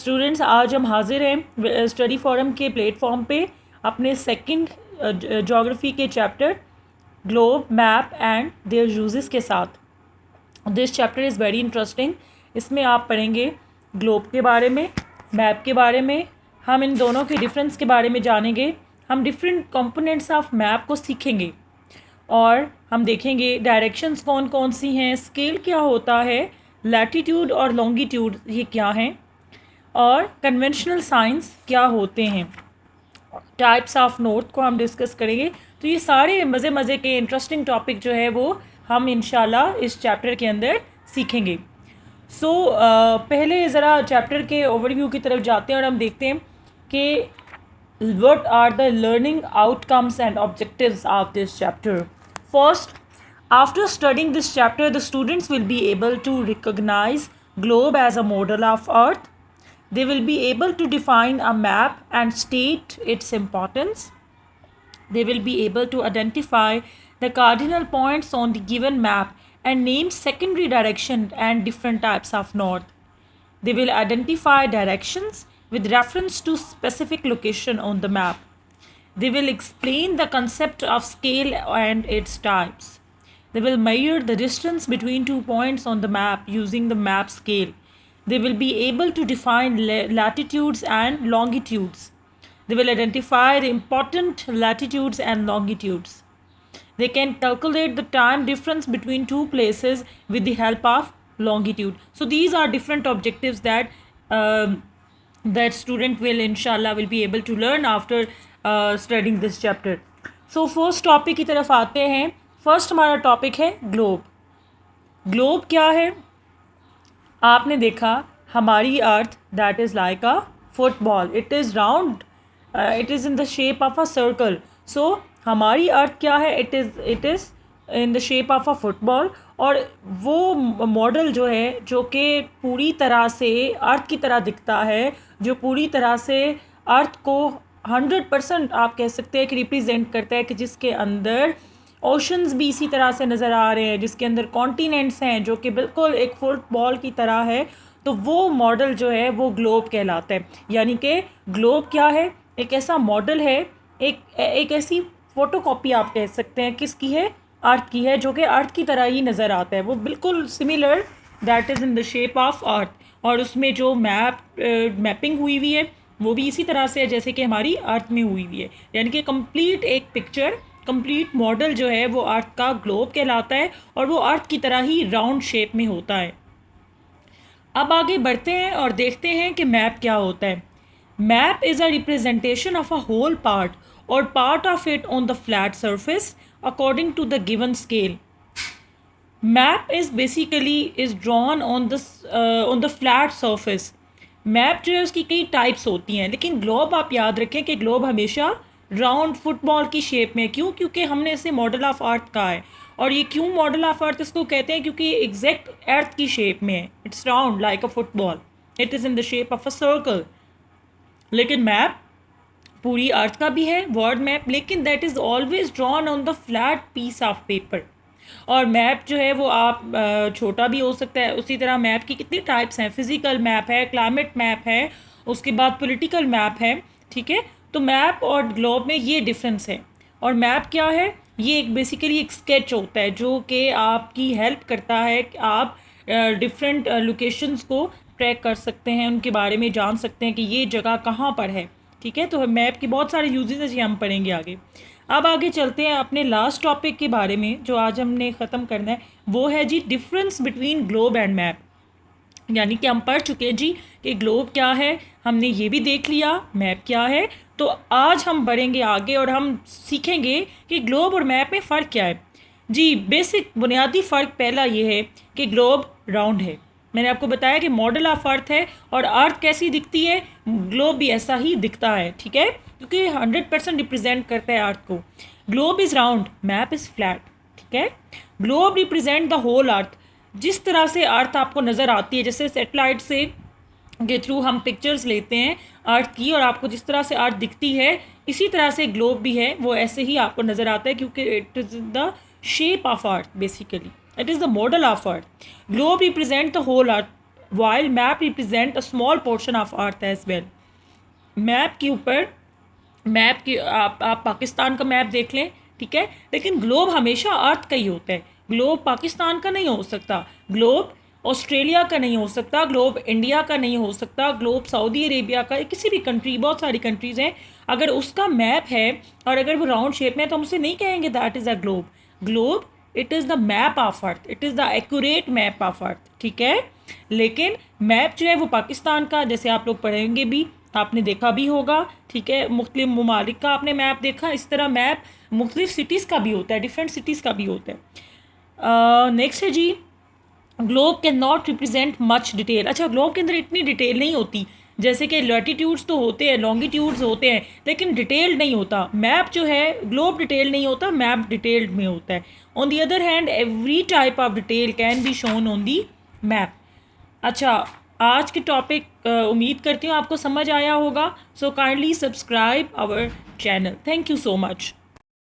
Students, आज हम हाजिर हैं स्टडी फोरम के प्लेटफॉर्म पे अपने सेकंड ज्योग्राफी के chapter globe map and there uses के साथ। This chapter is very interesting. इसमें आप पढ़ेंगे ग्लोब के बारे में, मैप के बारे में। हम इन दोनों के डिफरेंस के बारे में जानेंगे। हम डिफरेंट कंपोनेंट्स ऑफ मैप को सीखेंगे और हम देखेंगे डायरेक्शंस कौन कौन सी हैं, स्केल क्या होता है, लैटीट्यूड और लॉन्गिट्यूड ये क्या हैं, और कन्वेंशनल साइंस क्या होते हैं। टाइप्स ऑफ नॉर्थ को हम डिस्कस करेंगे। तो ये सारे मज़े के इंटरेस्टिंग टॉपिक जो है वो हम इंशाल्लाह इस चैप्टर के अंदर सीखेंगे। पहले ज़रा चैप्टर के ओवरव्यू की तरफ जाते हैं और हम देखते हैं कि what are the learning outcomes and objectives of this chapter. First, after studying this chapter, the students will be able to recognize globe as a model of earth. They will be able to define a map and state its importance. They will be able to identify the cardinal points on the given map and name secondary direction and different types of north. They will identify directions with reference to specific location on the map. They will explain the concept of scale and its types. They will measure the distance between 2 points on the map using the map scale. They will be able to define latitudes and longitudes. They will identify the important latitudes and longitudes. They can calculate the time difference between two places with the help of longitude. So these are different objectives that student will inshallah will be able to learn after studying this chapter. So first topic की तरफ आते हैं। First हमारा topic है globe. Globe क्या है? आपने देखा हमारी earth that is like a football, it is round, it is in the shape of a circle. So हमारी अर्थ क्या है? It is in the shape of a football. और वो मॉडल जो है जो कि पूरी तरह से अर्थ की तरह दिखता है, जो पूरी तरह से अर्थ को 100% आप कह सकते हैं कि रिप्रेजेंट करता है, कि जिसके अंदर ओशंस भी इसी तरह से नज़र आ रहे हैं, जिसके अंदर कॉन्टिनेंट्स हैं जो कि बिल्कुल एक फुटबॉल की तरह है, तो वो मॉडल जो है वो ग्लोब कहलाता है। यानी कि ग्लोब क्या है? एक ऐसा मॉडल है, एक ऐसी फ़ोटोकॉपी आप कह सकते हैं किसकी है? अर्थ की है, जो कि अर्थ की तरह ही नज़र आता है। वो बिल्कुल similar that is in the shape of earth. और उसमें जो मैपिंग हुई हुई है वो भी इसी तरह से है जैसे कि हमारी अर्थ में हुई हुई है। यानी कि कंप्लीट एक पिक्चर, कंप्लीट मॉडल जो है वो अर्थ का ग्लोब कहलाता है और वो अर्थ की तरह ही राउंड शेप में होता है। अब आगे बढ़ते हैं और देखते हैं कि मैप क्या होता है। Map is a representation of a whole part or part of it on the flat surface according to the given scale. Map is basically drawn on the flat surface. Map जो है उसकी कई types होती हैं, लेकिन globe आप याद रखें कि ग्लोब हमेशा राउंड फुटबॉल की शेप में। क्यों? क्योंकि हमने इसे मॉडल ऑफ अर्थ कहा है। और ये क्यों मॉडल ऑफ अर्थ इसको कहते हैं? क्योंकि एग्जैक्ट अर्थ की शेप में है। It's round like a football, it is in the shape of a circle. लेकिन मैप पूरी अर्थ का भी है वर्ड मैप, लेकिन that is always drawn on the flat piece of paper. और मैप जो है वो आप छोटा भी हो सकता है। उसी तरह मैप की कितनी टाइप्स हैं? फिज़िकल मैप है, क्लाइमेट मैप है, उसके बाद पॉलिटिकल मैप है। ठीक है, तो मैप और ग्लोब में ये डिफरेंस है। और मैप क्या है? ये एक बेसिकली एक स्केच होता है जो कि आपकी हेल्प करता है कि आप डिफरेंट लोकेशंस को ट्रैक कर सकते हैं, उनके बारे में जान सकते हैं कि ये जगह कहाँ पर है। ठीक है, तो मैप की बहुत सारे यूजेस हैं, हम पढ़ेंगे आगे। अब आगे चलते हैं अपने लास्ट टॉपिक के बारे में जो आज हमने ख़त्म करना है। वो है जी difference between globe and map. यानी कि हम पढ़ चुके हैं जी कि ग्लोब क्या है, हमने ये भी देख लिया मैप क्या है। तो आज हम बढ़ेंगे आगे और हम सीखेंगे कि ग्लोब और मैप में फ़र्क क्या है। जी बेसिक बुनियादी फ़र्क पहला ये है कि ग्लोब राउंड है। मैंने आपको बताया कि मॉडल ऑफ अर्थ है और अर्थ कैसी दिखती है, ग्लोब भी ऐसा ही दिखता है। ठीक है, क्योंकि 100% रिप्रेजेंट करता है अर्थ को। Globe is round, map is flat. ठीक है, globe represent the whole earth. जिस तरह से अर्थ आपको नज़र आती है, जैसे सेटेलाइट से के थ्रू हम पिक्चर्स लेते हैं अर्थ की और आपको जिस तरह से अर्थ दिखती है, इसी तरह से ग्लोब भी है, वो ऐसे ही आपको नज़र आता है क्योंकि it is the shape of earth basically. It is the model of Earth. Globe represent the whole Earth. While map represent a small portion of earth as well. Map के ऊपर मैप की आप पाकिस्तान का मैप देख लें, ठीक है, लेकिन ग्लोब हमेशा अर्थ का ही होता है। ग्लोब पाकिस्तान का नहीं हो सकता, ग्लोब ऑस्ट्रेलिया का नहीं हो सकता, ग्लोब इंडिया का नहीं हो सकता, ग्लोब सऊदी अरेबिया का, किसी भी कंट्री, बहुत सारी कंट्रीज़ हैं, अगर उसका मैप है और अगर वो राउंड शेप में है तो हम उसे नहीं कहेंगे that is a globe. Globe it is the map of earth, it is the accurate map of earth, ठीक है। लेकिन मैप जो है वो पाकिस्तान का, जैसे आप लोग पढ़ेंगे भी, आपने देखा भी होगा, ठीक है, मुख्तलिफ ममालिक का आपने मैप देखा, इस तरह मैप मुख्तलिफ सिटीज़ का भी होता है, डिफरेंट सिटीज़ का भी होता है। नेक्स्ट है जी, globe can not represent much detail. अच्छा, ग्लोब के अंदर इतनी डिटेल नहीं होती, जैसे कि लैटिट्यूड्स तो होते हैं, लॉन्गिट्यूड्स होते हैं, लेकिन डिटेल्ड नहीं होता। मैप जो है, ग्लोब डिटेल नहीं होता, मैप डिटेल्ड में होता है। On the other hand every type of detail can be shown on the map. अच्छा, आज के टॉपिक उम्मीद करती हूँ आपको समझ आया होगा। So kindly subscribe our channel. Thank you so much.